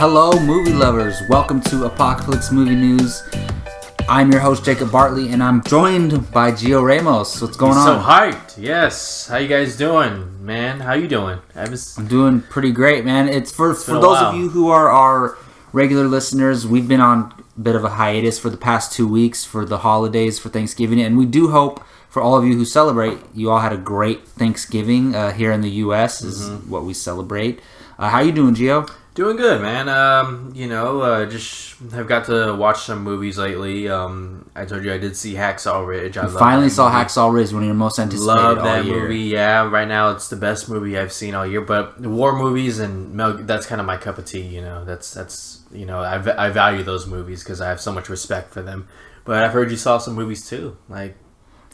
Hello, movie lovers. Welcome to Apocaflix Movie News. I'm your host, Jacob Bartley, and I'm joined by Gio Ramos. What's going on? So hyped. Yes. How you guys doing, man? How you doing? I'm doing pretty great, man. It's for those of you who are our regular listeners, we've been on a bit of a hiatus for the past 2 weeks for the holidays, for Thanksgiving, and we do hope for all of you who celebrate, you all had a great Thanksgiving here in the U.S. is what we celebrate. How you doing, Gio? Doing good, man. Just have got to watch some movies lately. I told you I did see Hacksaw Ridge. I finally saw Hacksaw Ridge, one of your most anticipated love all that year. movie. Yeah, right now it's the best movie I've seen all year. But war movies and that's kind of my cup of tea. You know, that's I value those movies because I have so much respect for them. But I've heard you saw some movies too, like.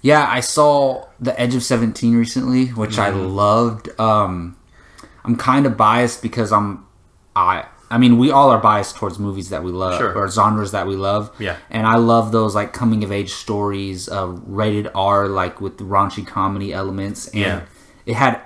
Yeah, I saw The Edge of 17 recently, which I loved. I'm kind of biased because I mean, we all are biased towards movies that we love or genres that we love. Yeah. And I love those like coming of age stories, rated R, like with the raunchy comedy elements. And it had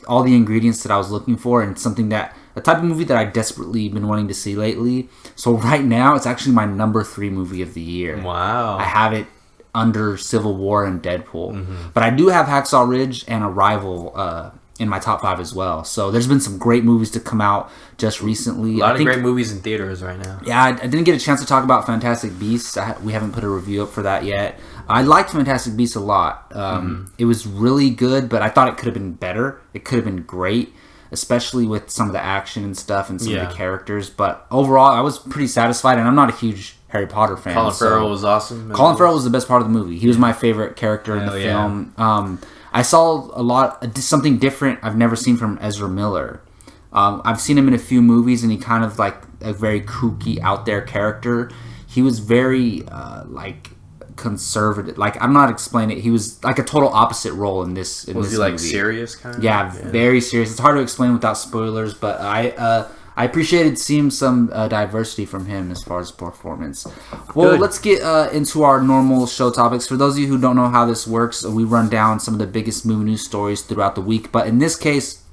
all the ingredients that I was looking for, and a type of movie that I desperately been wanting to see lately. So right now, it's actually my number 3 movie of the year. Wow. I have it under Civil War and Deadpool. But I do have Hacksaw Ridge and Arrival in my top 5 as well. So there's been some great movies to come out just recently. A lot of great movies in theaters right now. Yeah, I didn't get a chance to talk about Fantastic Beasts. We haven't put a review up for that yet. I liked Fantastic Beasts a lot. It was really good, but I thought it could have been better. It could have been great, especially with some of the action and stuff and some of the characters. But overall, I was pretty satisfied, and I'm not a huge Harry Potter fan. Colin Farrell was awesome. Colin Farrell was the best part of the movie. He was my favorite character in the film. I saw something different I've never seen from Ezra Miller. I've seen him in a few movies, and he kind of like a very kooky, out there character. He was very conservative. Like, I'm not explaining it. He was like a total opposite role in this. Was he like serious kind of? Yeah, very serious. It's hard to explain without spoilers, but I appreciated seeing some diversity from him as far as performance. Well, let's get into our normal show topics. For those of you who don't know how this works, we run down some of the biggest movie news stories throughout the week. But in this case,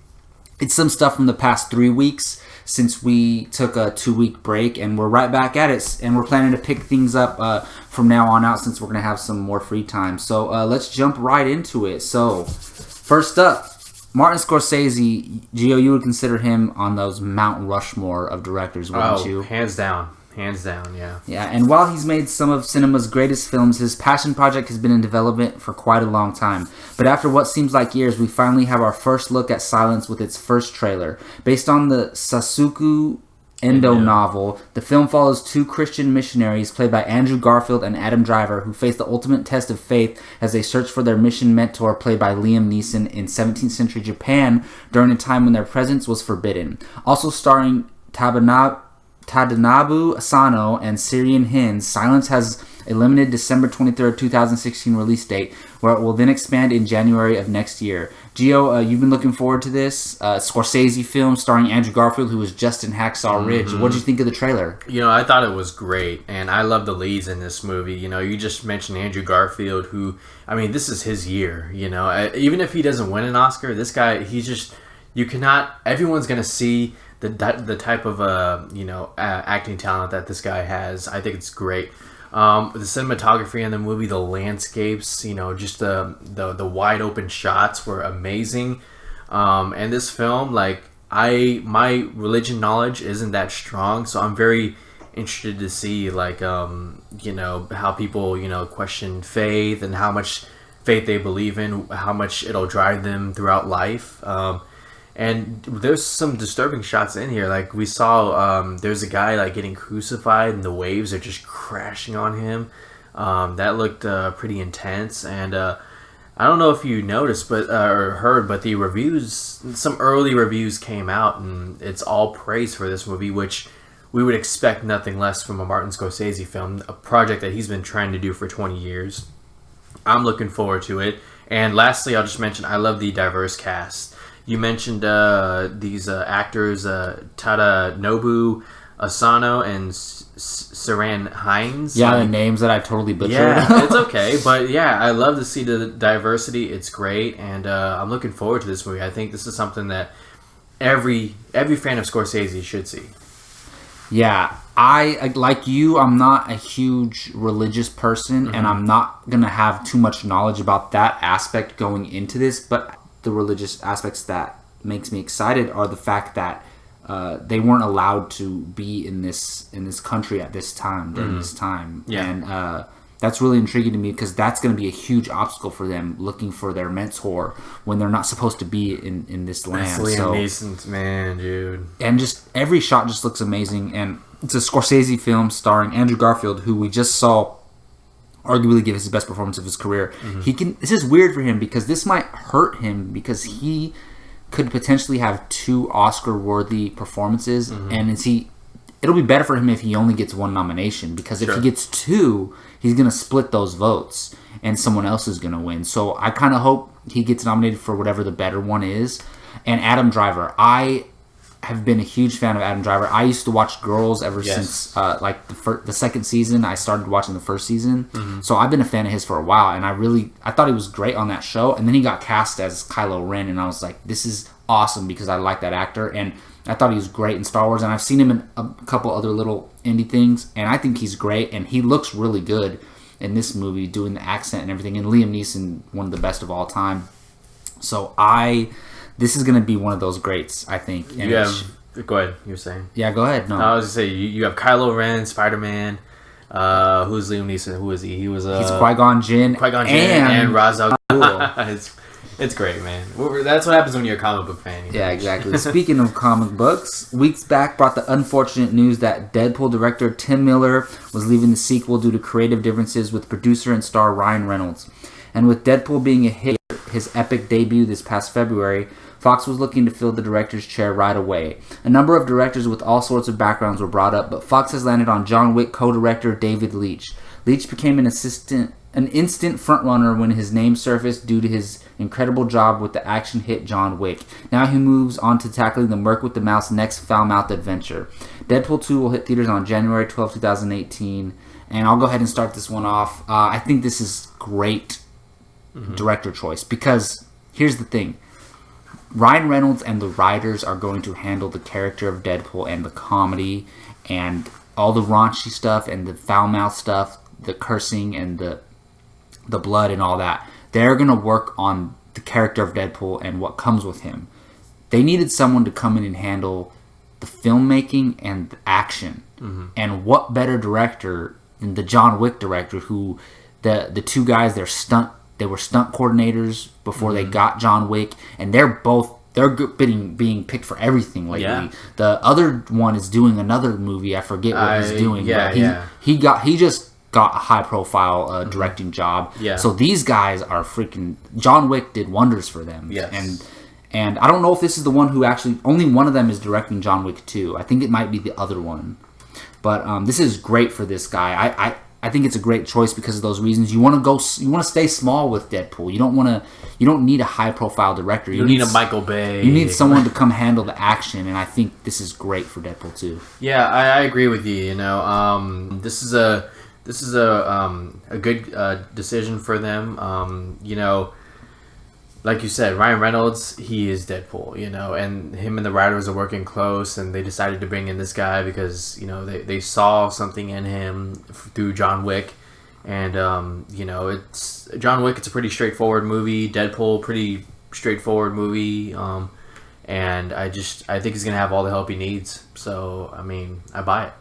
it's some stuff from the past 3 weeks since we took a 2-week break. And we're right back at it. And we're planning to pick things up from now on out since we're going to have some more free time. So let's jump right into it. So first up, Martin Scorsese. Gio, you would consider him on those Mount Rushmore of directors, wouldn't you? Hands down, yeah. Yeah, and while he's made some of cinema's greatest films, his passion project has been in development for quite a long time. But after what seems like years, we finally have our first look at Silence with its first trailer. Based on the Sasuke Endo novel, the film follows 2 Christian missionaries played by Andrew Garfield and Adam Driver who face the ultimate test of faith as they search for their mission mentor played by Liam Neeson in 17th century Japan during a time when their presence was forbidden. Also starring Tadanobu Asano and Syrian Hinds, Silence has a limited December 23rd, 2016 release date, where it will then expand in January of next year. Gio, you've been looking forward to this Scorsese film starring Andrew Garfield, who was just in Hacksaw Ridge. What did you think of the trailer? I thought it was great, and I love the leads in this movie. You just mentioned Andrew Garfield, who, this is his year. Even if he doesn't win an Oscar, this guy, everyone's going to see the type of acting talent that this guy has. I think it's great. The cinematography in the movie, the landscapes, just the wide open shots were amazing. And this film, my religion knowledge isn't that strong, so I'm very interested to see how people question faith and how much faith they believe in, how much it'll drive them throughout life. And there's some disturbing shots in here. Like we saw, there's a guy getting crucified, and the waves are just crashing on him. That looked pretty intense. And I don't know if you noticed, or heard, but the reviews, some early reviews came out, and it's all praise for this movie, which we would expect nothing less from a Martin Scorsese film, a project that he's been trying to do for 20 years. I'm looking forward to it. And lastly, I'll just mention I love the diverse cast. You mentioned these actors, Tadanobu Asano and Syrian Hinds. Yeah, the names that I totally butchered. Yeah, it's okay. But yeah, I love to see the diversity. It's great. And I'm looking forward to this movie. I think this is something that every fan of Scorsese should see. Yeah, I like you. I'm not a huge religious person, and I'm not gonna have too much knowledge about that aspect going into this. But the religious aspects that makes me excited are the fact that they weren't allowed to be in this country at this time during this time, and that's really intriguing to me because that's going to be a huge obstacle for them looking for their mentor when they're not supposed to be in this land. That's Liam Neeson's, man, dude. And just every shot just looks amazing. And it's a Scorsese film starring Andrew Garfield, who we just saw arguably give his best performance of his career. He can. This is weird for him because this might hurt him because he could potentially have 2 Oscar-worthy performances, and it'll be better for him if he only gets 1 nomination because if he gets 2, he's going to split those votes and someone else is going to win. So I kind of hope he gets nominated for whatever the better one is. And Adam Driver, I have been a huge fan of Adam Driver. I used to watch Girls ever since like the second season. I started watching the first season, so I've been a fan of his for a while. And I thought he was great on that show. And then he got cast as Kylo Ren, and I was like, this is awesome because I like that actor. And I thought he was great in Star Wars, and I've seen him in a couple other little indie things, and I think he's great, and he looks really good in this movie, doing the accent and everything. And Liam Neeson, one of the best of all time. So this is going to be one of those greats, I think. And go ahead, you were saying. Yeah, go ahead. No, I was going to say, you have Kylo Ren, Spider-Man. Who's Liam Neeson? Who is he? He's Qui-Gon Jinn. And Ra's al Ghul. It's great, man. That's what happens when you're a comic book fan. Yeah, exactly. Speaking of comic books, weeks back brought the unfortunate news that Deadpool director Tim Miller was leaving the sequel due to creative differences with producer and star Ryan Reynolds. And with Deadpool being a hit, his epic debut this past February, Fox was looking to fill the director's chair right away. A number of directors with all sorts of backgrounds were brought up, but Fox has landed on John Wick co-director David Leitch. Leitch became an instant frontrunner when his name surfaced due to his incredible job with the action hit John Wick. Now he moves on to tackling the Merc with the Mouse next foul-mouthed adventure. Deadpool 2 will hit theaters on January 12, 2018. And I'll go ahead and start this one off. I think this is great director choice because here's the thing. Ryan Reynolds and the writers are going to handle the character of Deadpool and the comedy and all the raunchy stuff and the foul-mouthed stuff, the cursing and the blood and all that. They're going to work on the character of Deadpool and what comes with him. They needed someone to come in and handle the filmmaking and the action. And what better director than the John Wick director, who the 2 guys, they were stunt coordinators before they got John Wick, and they're being picked for everything lately. Yeah. The other one is doing another movie. I forget what he's doing. He just got a high profile directing job. Yeah. So these guys are freaking. John Wick did wonders for them. Yes. And I don't know if this is the one who actually, only one of them is directing John Wick 2. I think it might be the other one. But this is great for this guy. I think it's a great choice because of those reasons. You want to stay small with Deadpool. You don't need a high profile director. You need a Michael Bay. You need someone to come handle the action, and I think this is great for Deadpool 2. Yeah, I agree with you. This is a good decision for them. Like you said, Ryan Reynolds, he is Deadpool, and him and the writers are working close, and they decided to bring in this guy because, they saw something in him through John Wick, and, it's John Wick, it's a pretty straightforward movie, Deadpool, pretty straightforward movie, and I think he's going to have all the help he needs, so, I buy it.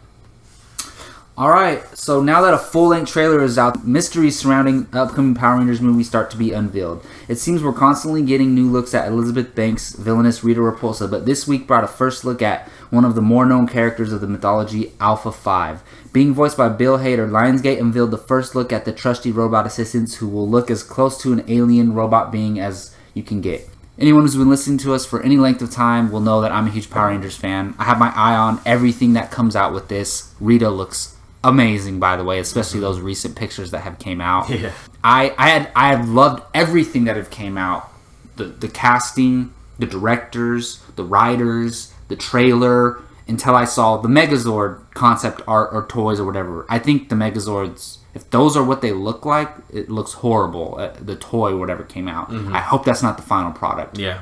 Alright, so now that a full-length trailer is out, mysteries surrounding the upcoming Power Rangers movie start to be unveiled. It seems we're constantly getting new looks at Elizabeth Banks' villainous Rita Repulsa, but this week brought a first look at one of the more known characters of the mythology, Alpha 5. Being voiced by Bill Hader, Lionsgate unveiled the first look at the trusty robot assistants who will look as close to an alien robot being as you can get. Anyone who's been listening to us for any length of time will know that I'm a huge Power Rangers fan. I have my eye on everything that comes out with this. Rita looks amazing, by the way, especially those recent pictures that have came out. Yeah. I have loved everything that have came out. The casting, the directors, the writers, the trailer, until I saw the Megazord concept art or toys or whatever. I think the Megazords, if those are what they look like, it looks horrible. The toy or whatever came out. I hope that's not the final product. Yeah.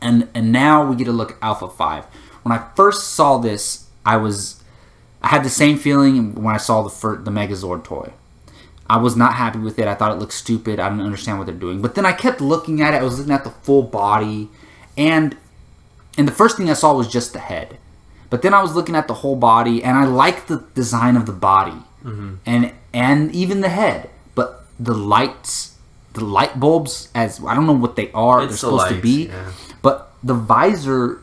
And now we get to look at Alpha 5. When I first saw this, I was I had the same feeling when I saw the Megazord toy. I was not happy with it. I thought it looked stupid. I didn't understand what they're doing. But then I kept looking at it. I was looking at the full body. And the first thing I saw was just the head. But then I was looking at the whole body, and I liked the design of the body. And even the head. But the light bulbs, as I don't know what they are. They're supposed to be. Yeah. But the visor...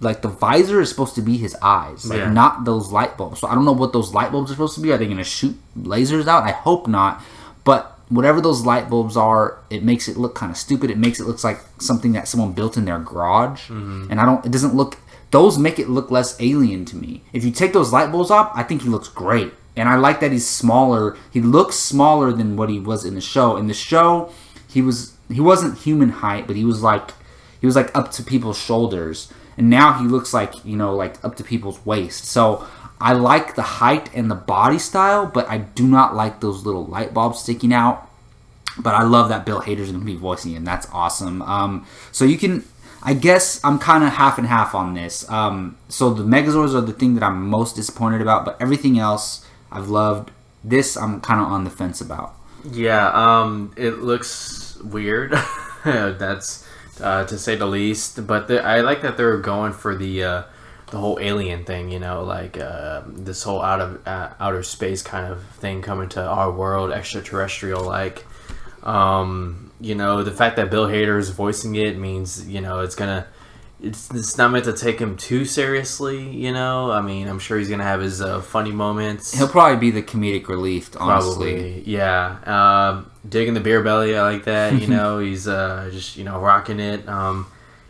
Like, the visor is supposed to be his eyes, like, not those light bulbs. So I don't know what those light bulbs are supposed to be. Are they going to shoot lasers out? I hope not. But whatever those light bulbs are, it makes it look kind of stupid. It makes it look like something that someone built in their garage. And it doesn't look... Those make it look less alien to me. If you take those light bulbs off, I think he looks great. And I like that he's smaller. He looks smaller than what he was in the show. In the show, he wasn't human height, but he was like up to people's shoulders. And now he looks like, like up to people's waist. So I like the height and the body style, but I do not like those little light bulbs sticking out. But I love that Bill Hader's going to be voicing it, and that's awesome. So you can, I guess I'm kind of half and half on this. So the Megazords are the thing that I'm most disappointed about, but everything else I've loved. This I'm kind of on the fence about. Yeah, it looks weird. That's... to say the least, but I like that they're going for the whole alien thing, this whole outer space kind of thing coming to our world, extraterrestrial, like, the fact that Bill Hader is voicing it means, it's not meant to take him too seriously, I mean, I'm sure he's gonna have his funny moments. He'll probably be the comedic relief, honestly. Probably, yeah. Digging the beer belly, I like that. He's just rocking it.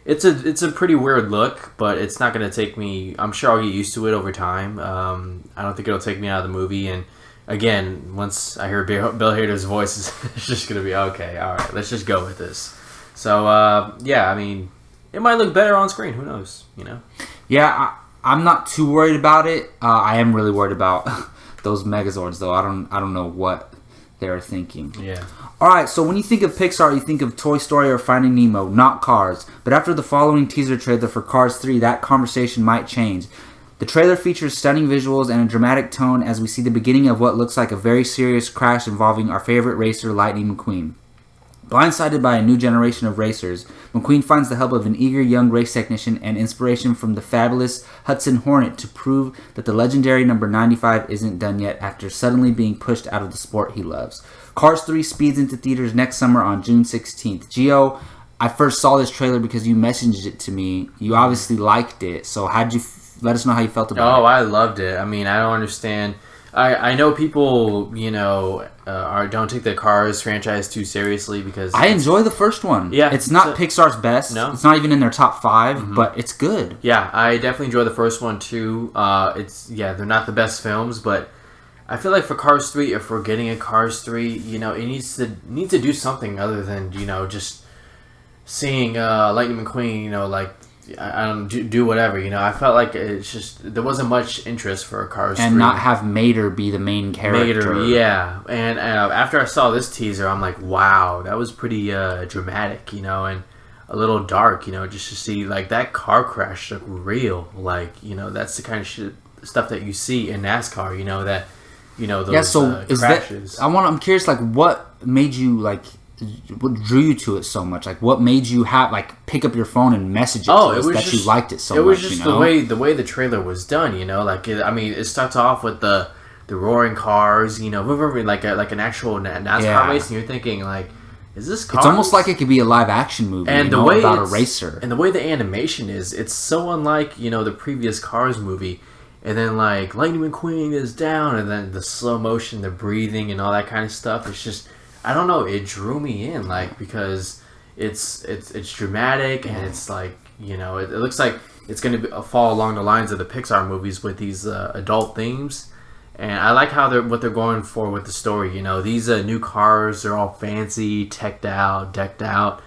It's a pretty weird look, but it's not gonna take me. I'm sure I'll get used to it over time. I don't think it'll take me out of the movie. And again, once I hear Bill Hader's voice, it's just gonna be okay. All right, let's just go with this. So yeah, I mean, it might look better on screen. Who knows? Yeah, I'm not too worried about it. I am really worried about those Megazords, though. I don't know what they're thinking. Yeah. Alright, so when you think of Pixar, you think of Toy Story or Finding Nemo, not Cars. But after the following teaser trailer for Cars 3, that conversation might change. The trailer features stunning visuals and a dramatic tone as we see the beginning of what looks like a very serious crash involving our favorite racer, Lightning McQueen. Blindsided by a new generation of racers, McQueen finds the help of an eager young race technician and inspiration from the fabulous Hudson Hornet to prove that the legendary number 95 isn't done yet after suddenly being pushed out of the sport he loves. Cars 3 speeds into theaters next summer on June 16th. Gio, I first saw this trailer because you messaged it to me. You obviously liked it, so let us know how you felt about it. Oh, I loved it. I mean, I don't understand... I know people, don't take the Cars franchise too seriously because... I enjoy the first one. Yeah. It's not Pixar's best. No. It's not even in their top 5, but it's good. Yeah, I definitely enjoy the first one too. They're not the best films, but I feel like for Cars 3, if we're getting a Cars 3, it needs to do something other than, just seeing Lightning McQueen, I don't do whatever, I felt like it's just there wasn't much interest for a Cars 3. And not have Mater be the main character. Mater, yeah. And after I saw this teaser, I'm like, wow, that was pretty dramatic, and a little dark, just to see like that car crash look real, that's the kind of stuff that you see in NASCAR, that those crashes. I'm curious, what made you what drew you to it so much? What made you pick up your phone and message it to us that you liked it so much? It was just the way the trailer was done, it starts off with the roaring cars, like an actual NASCAR race, and you're thinking is this Cars? It's almost like it could be a live action movie, and the way about a racer. And the way the animation is, it's so unlike, the previous Cars movie. And then Lightning McQueen is down, and then the slow motion, the breathing, and all that kind of stuff. It's just, I don't know. It drew me in, because it's dramatic, and it's it looks like it's going to fall along the lines of the Pixar movies with these adult themes. And I like what they're going for with the story. These new cars are all fancy, decked out.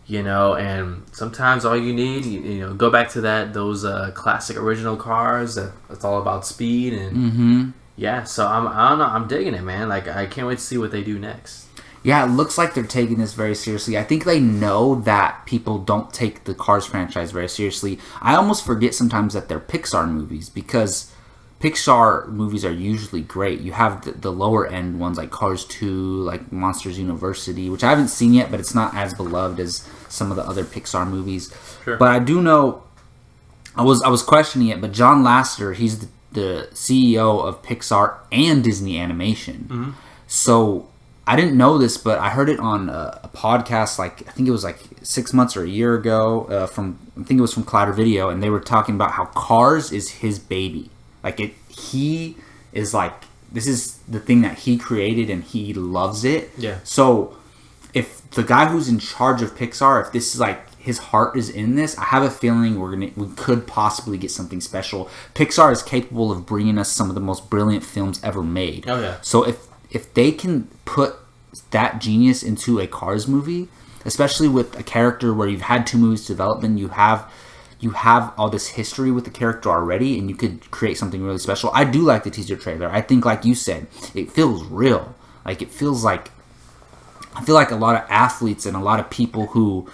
And sometimes all you need, go back to those classic original cars. That's all about speed and yeah. So I don't know. I'm digging it, man. I can't wait to see what they do next. Yeah, it looks like they're taking this very seriously. I think they know that people don't take the Cars franchise very seriously. I almost forget sometimes that they're Pixar movies because Pixar movies are usually great. You have the lower end ones like Cars 2, like Monsters University, which I haven't seen yet, but it's not as beloved as some of the other Pixar movies. Sure. But I do know, I was questioning it, but John Lasseter, he's the CEO of Pixar and Disney Animation. Mm-hmm. So I didn't know this, but I heard it on a podcast, like I think it was like 6 months or a year ago, I think it was from Clouder Video, and they were talking about how Cars is his baby. Like he is like, this is the thing that he created and he loves it. Yeah. So if the guy who's in charge of Pixar, if this is like his heart is in this, I have a feeling we could possibly get something special. Pixar is capable of bringing us some of the most brilliant films ever made. Oh yeah. So if they can put that genius into a Cars movie, especially with a character where you've had 2 movies development, you have all this history with the character already, and you could create something really special. I do like the teaser trailer. I think, like you said, it feels real. Like it feels like, I feel like a lot of athletes and a lot of people who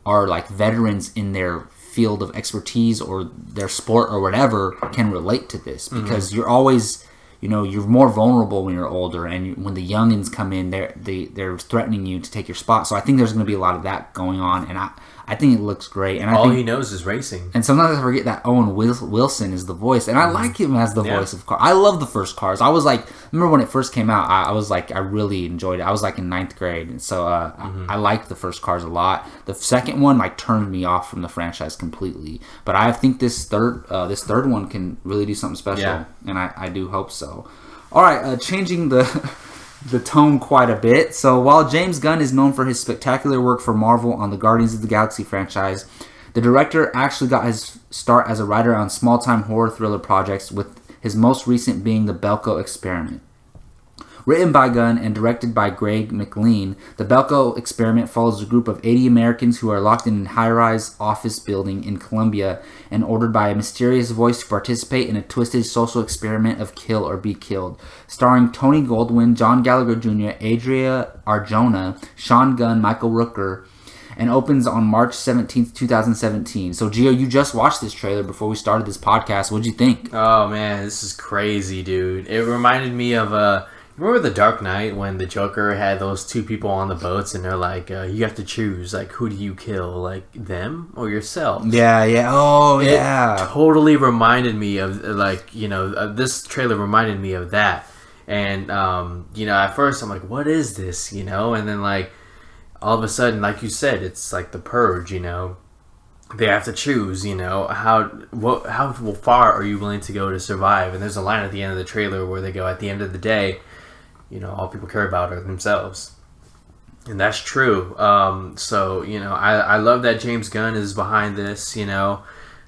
are like veterans in their field of expertise or their sport or whatever can relate to this, because you're always, you're more vulnerable when you're older, and when the youngins come in, they're threatening you to take your spot. So I think there's going to be a lot of that going on, and I think it looks great. And all he knows is racing. And sometimes I forget that Owen Wilson is the voice, and I like him as the voice of Cars. I love the first Cars. I was like, remember when it first came out? I was like, I really enjoyed it. I was like in 9th grade, and so I liked the first Cars a lot. The second one like turned me off from the franchise completely. But I think this third one can really do something special, and I do hope so. All right, changing the tone quite a bit. So while James Gunn is known for his spectacular work for Marvel on the Guardians of the Galaxy franchise, the director actually got his start as a writer on small-time horror thriller projects, with his most recent being The Belko Experiment. Written by Gunn and directed by Greg McLean, The Belko Experiment follows a group of 80 Americans who are locked in a high-rise office building in Colombia and ordered by a mysterious voice to participate in a twisted social experiment of kill or be killed. Starring Tony Goldwyn, John Gallagher Jr., Adria Arjona, Sean Gunn, Michael Rooker, and opens on March 17th, 2017. So, Gio, you just watched this trailer before we started this podcast. What'd you think? Oh, man, this is crazy, dude. It reminded me of remember The Dark Knight when the Joker had those 2 people on the boats and they're like, you have to choose, like, who do you kill, like, them or yourself? Yeah. Oh, yeah. It totally reminded me of, like, this trailer reminded me of that. And, at first I'm like, what is this, and then, like, all of a sudden, like you said, it's like The Purge, They have to choose, how far are you willing to go to survive? And there's a line at the end of the trailer where they go, at the end of the day, all people care about are themselves. And that's true. So, I love that James Gunn is behind this, and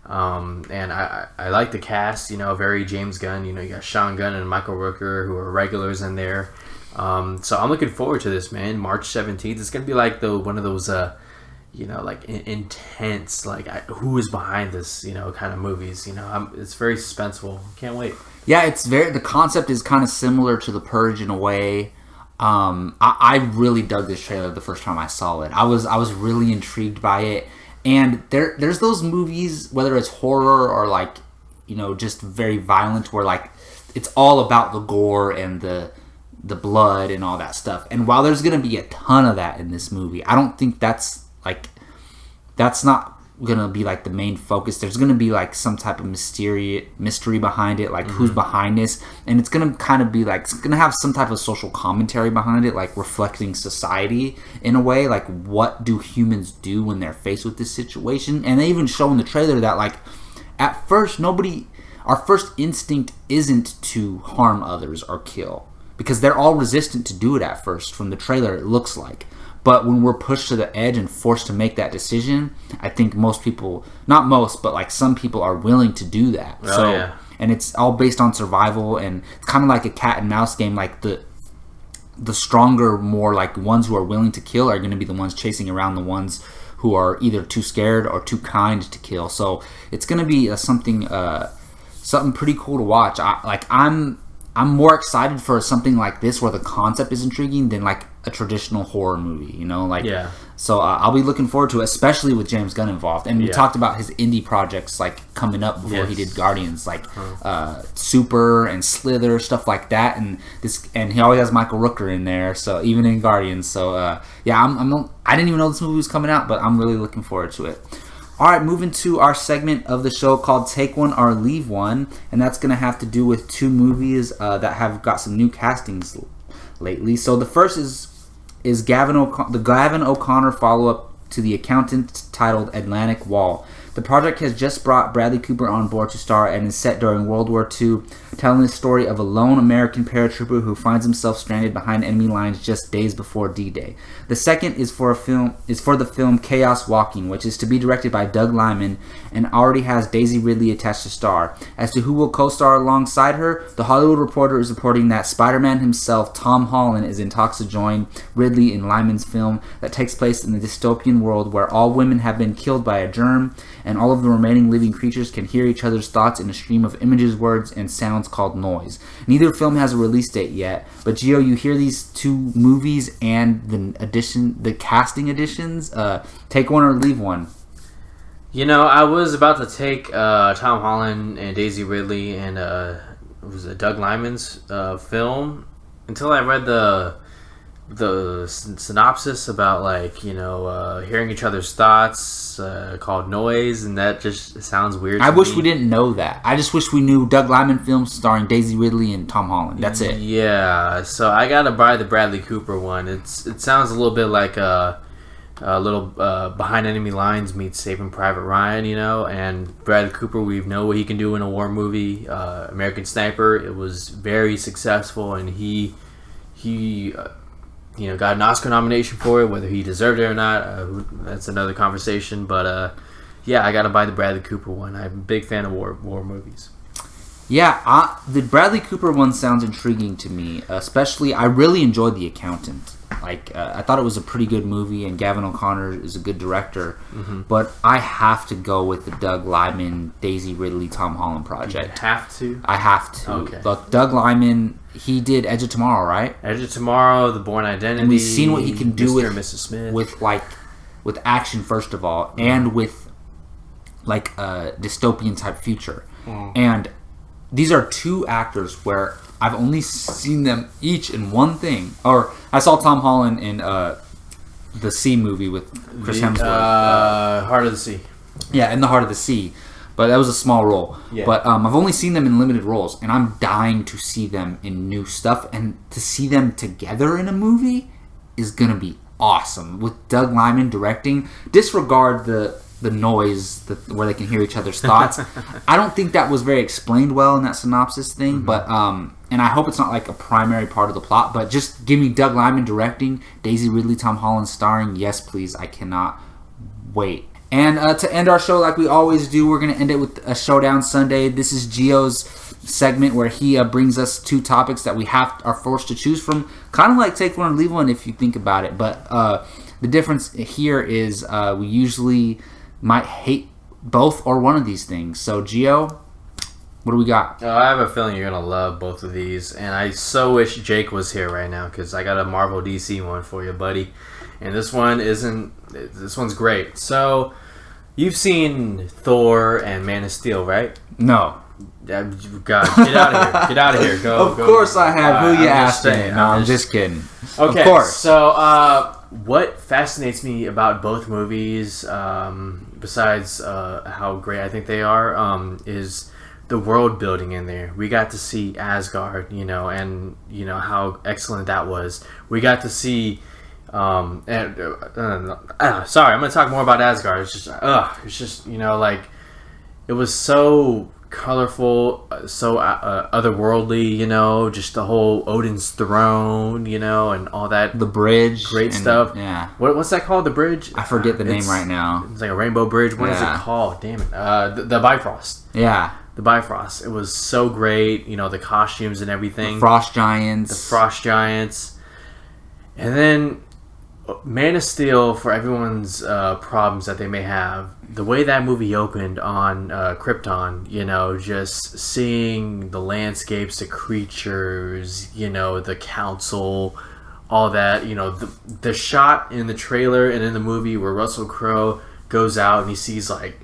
I like the cast, very James Gunn. You got Sean Gunn and Michael Rooker, who are regulars in there. So I'm looking forward to this, man. March 17th. It's going to be like one of those, like intense, like who is behind this, kind of movies. It's very suspenseful. Can't wait. Yeah, the concept is kind of similar to The Purge in a way. I really dug this trailer the first time I saw it. I was really intrigued by it. And there's those movies, whether it's horror or like, just very violent, where like it's all about the gore and the blood and all that stuff. And while there's going to be a ton of that in this movie, I don't think that's not gonna be like the main focus. There's gonna be like some type of mystery behind it, like who's behind this, and it's gonna kind of be like, it's gonna have some type of social commentary behind it, like reflecting society in a way, like what do humans do when they're faced with this situation. And they even show in the trailer that like at first our first instinct isn't to harm others or kill, because they're all resistant to do it at first. From the trailer it looks like. But when we're pushed to the edge and forced to make that decision, I think most people, not most, but like some people are willing to do that. Oh, yeah. And it's all based on survival, and it's kind of like a cat and mouse game. Like the stronger, more like ones who are willing to kill are going to be the ones chasing around the ones who are either too scared or too kind to kill. So it's going to be something pretty cool to watch. I'm more excited for something like this where the concept is intriguing than like a traditional horror movie, you know? Like, yeah. So I'll be looking forward to it, especially with James Gunn involved. And we talked about his indie projects like coming up before he did Guardians, like Super and Slither, stuff like that. And he always has Michael Rooker in there, so even in Guardians. So I didn't even know this movie was coming out, but I'm really looking forward to it. All right, moving to our segment of the show called Take One or Leave One, and that's going to have to do with two movies that have got some new castings lately. So the first is the Gavin O'Connor follow-up to The Accountant titled Atlantic Wall. The project has just brought Bradley Cooper on board to star and is set during World War II, telling the story of a lone American paratrooper who finds himself stranded behind enemy lines just days before D-Day. The second is for the film Chaos Walking, which is to be directed by Doug Liman and already has Daisy Ridley attached to star. As to who will co-star alongside her, The Hollywood Reporter is reporting that Spider-Man himself, Tom Holland, is in talks to join Ridley in Liman's film that takes place in the dystopian world where all women have been killed by a germ, and all of the remaining living creatures can hear each other's thoughts in a stream of images, words, and sounds called noise. Neither film has a release date yet, but Gio, you hear these two movies and the casting additions. Take one or leave one. You know, I was about to take Tom Holland and Daisy Ridley and was it Doug Liman's film until I read the synopsis about, like, you know, hearing each other's thoughts called noise, and that just sounds weird. I wish we didn't know that. I just wish we knew Doug Liman films starring Daisy Ridley and Tom Holland. That's it. Yeah, so I gotta buy the Bradley Cooper one. It sounds a little bit like a little Behind Enemy Lines meets Saving Private Ryan, you know. And Bradley Cooper, we know what he can do in a war movie. American Sniper, it was very successful, and he you know, got an Oscar nomination for it. Whether he deserved it or not, that's another conversation. But yeah, I gotta buy the Bradley Cooper one. I'm a big fan of war movies. Yeah, the Bradley Cooper one sounds intriguing to me. Especially, I really enjoyed The Accountant. Like, I thought it was a pretty good movie, and Gavin O'Connor is a good director. Mm-hmm. But I have to go with the Doug Liman, Daisy Ridley, Tom Holland project. You have to? I have to. Okay. Look, Doug Liman, he did Edge of Tomorrow, right? Edge of Tomorrow, The Bourne Identity. And we've seen what he can do Mr. with and Mrs. Smith. with action, first of all, and with like a dystopian type future. And these are two actors where I've only seen them each in one thing. Or I saw Tom Holland in the Sea movie with Chris Hemsworth. Heart of the Sea. Yeah, in The Heart of the Sea. But that was a small role. Yeah. But I've only seen them in limited roles, and I'm dying to see them in new stuff. And to see them together in a movie is going to be awesome. With Doug Liman directing, disregard the noise where they can hear each other's thoughts. I don't think that was very explained well in that synopsis thing, but and I hope it's not like a primary part of the plot, but just give me Doug Liman directing, Daisy Ridley, Tom Holland starring. Yes, please. I cannot wait. And to end our show like we always do, we're going to end it with a Showdown Sunday. This is Gio's segment where he brings us two topics that we are forced to choose from. Kind of like Take One or Leave One if you think about it. But the difference here is we usually might hate both or one of these things. So, Gio, what do we got? I have a feeling you're going to love both of these. And I so wish Jake was here right now because I got a Marvel DC one for you, buddy. And this one's great. So, you've seen Thor and Man of Steel, right? No. God, get out of here. Get out of here. Go. Of course I have. Who you asking? No, I'm just kidding. Okay, of course. So, what fascinates me about both movies, besides how great I think they are, is the world building in there. We got to see Asgard, you know, and you know how excellent that was. We got to see. Sorry, I'm gonna talk more about Asgard. It's just you know, like, it was so colorful, so otherworldly, you know, just the whole Odin's throne, you know, and all that. The bridge. Great stuff. Yeah. What's that called? The bridge? I forget the name right now. It's like a rainbow bridge. What is it called? Damn it. The Bifrost. Yeah. The Bifrost. It was so great, you know, the costumes and everything. The Frost Giants. And then Man of Steel, for everyone's problems that they may have, the way that movie opened on Krypton, just seeing the landscapes, the creatures, the council, all that, the shot in the trailer and in the movie where Russell Crowe goes out and he sees like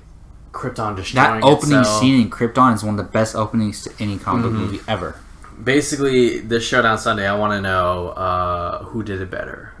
Krypton destroying that opening itself. scene in Krypton is one of the best openings to any comic book movie ever. Basically, this Showdown Sunday, I want to know who did it better.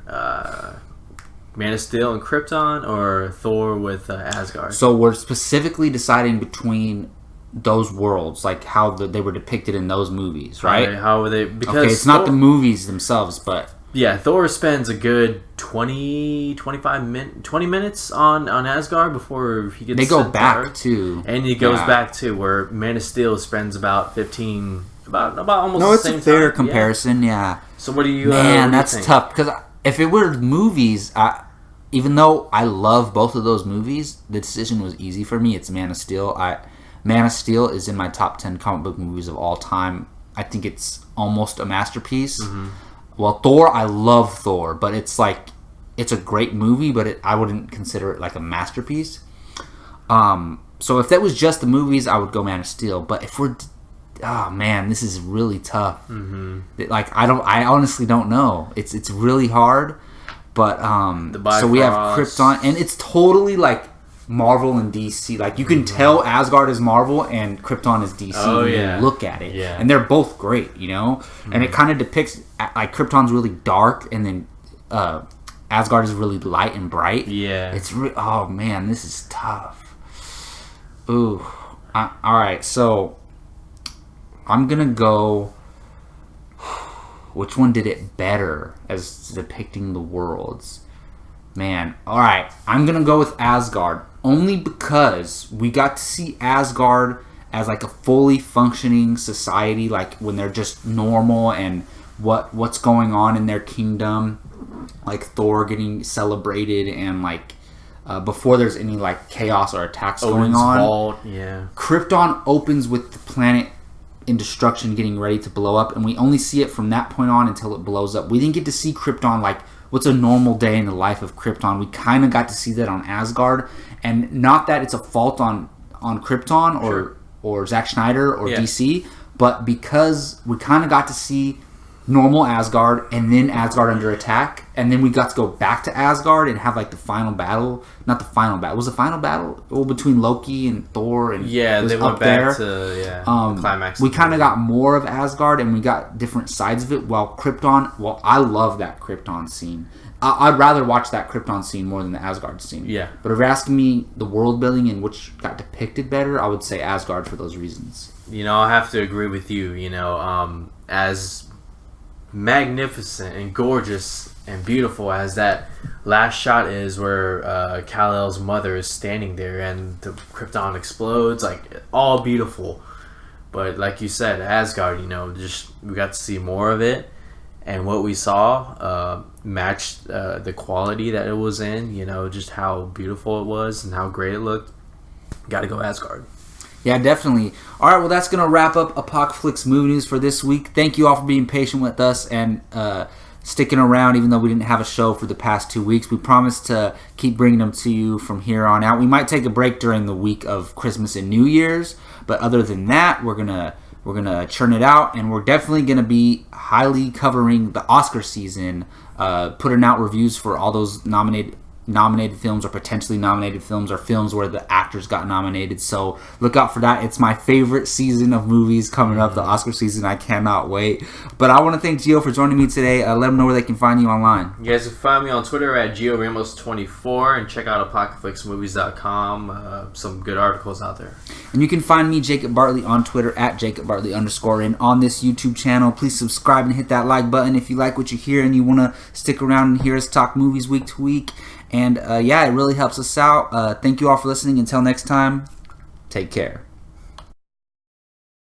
Man of Steel and Krypton, or Thor with Asgard? So we're specifically deciding between those worlds, like how they were depicted in those movies, right? How were they? Because okay, it's not the movies themselves, but yeah, Thor spends a good 20 minutes on Asgard before he gets. They go sent back to Earth. too, and he goes back too. Where Man of Steel spends about 15, about almost. No, the it's same a fair time. comparison, yeah. So what do you? Man, what that's do you think? tough because if it were movies, even though I love both of those movies, the decision was easy for me. It's Man of Steel. Man of Steel is in my top 10 comic book movies of all time. I think it's almost a masterpiece. Mm-hmm. Well, Thor, I love Thor, but it's a great movie, but I wouldn't consider it like a masterpiece. So if that was just the movies, I would go Man of Steel. But if we're, oh man, this is really tough. Mm-hmm. I honestly don't know. It's really hard. But so we have Krypton, and it's totally like Marvel and DC. Like you can tell Asgard is Marvel and Krypton is DC. Oh, when yeah. you look at it, Yeah. and they're both great, And it kind of depicts like Krypton's really dark, and then Asgard is really light and bright. Yeah, it's oh man, this is tough. Ooh, all right, so I'm gonna go. Which one did it better as depicting the worlds? Man, alright, I'm gonna go with Asgard. Only because we got to see Asgard as like a fully functioning society, like when they're just normal and what's going on in their kingdom. Like Thor getting celebrated and like before there's any like chaos or attacks going on. Vault, yeah. Krypton opens with the planet in destruction getting ready to blow up, and we only see it from that point on until it blows up. We didn't get to see Krypton like what's a normal day in the life of Krypton. We kind of got to see that on Asgard, and not that it's a fault on Krypton or Zack Snyder or DC, but because we kind of got to see normal Asgard and then Asgard under attack, and then we got to go back to Asgard and have like the final battle. Not the final battle. Was the final battle between Loki and Thor? And yeah, they went back to climax. We kind of got more of Asgard, and we got different sides of it. While Krypton, I love that Krypton scene. I'd rather watch that Krypton scene more than the Asgard scene. Yeah. But if you're asking me the world building and which got depicted better, I would say Asgard for those reasons. I have to agree with you. As magnificent and gorgeous and beautiful as that last shot is, where Kal-El's mother is standing there and the Krypton explodes, like all beautiful. But like you said, Asgard, just we got to see more of it, and what we saw matched the quality that it was in. Just how beautiful it was and how great it looked. Got to go Asgard. Yeah, definitely. All right, well, that's going to wrap up Apocaflix movie news for this week. Thank you all for being patient with us and sticking around, even though we didn't have a show for the past 2 weeks. We promise to keep bringing them to you from here on out. We might take a break during the week of Christmas and New Year's, but other than that, we're gonna churn it out, and we're definitely gonna be highly covering the Oscar season, putting out reviews for all those nominated films or potentially nominated films or films where the actors got nominated. So look out for that. It's my favorite season of movies coming up, the Oscar season. I cannot wait. But I want to thank Gio for joining me today. Let them know where they can find you online. You guys can find me on Twitter at GioRamos24 and check out ApocaflixMovies.com. Some good articles out there. And you can find me, Jacob Bartley, on Twitter at @JacobBartley_. And on this YouTube channel, please subscribe and hit that like button if you like what you hear and you want to stick around and hear us talk movies week to week. And it really helps us out. Thank you all for listening. Until next time, take care.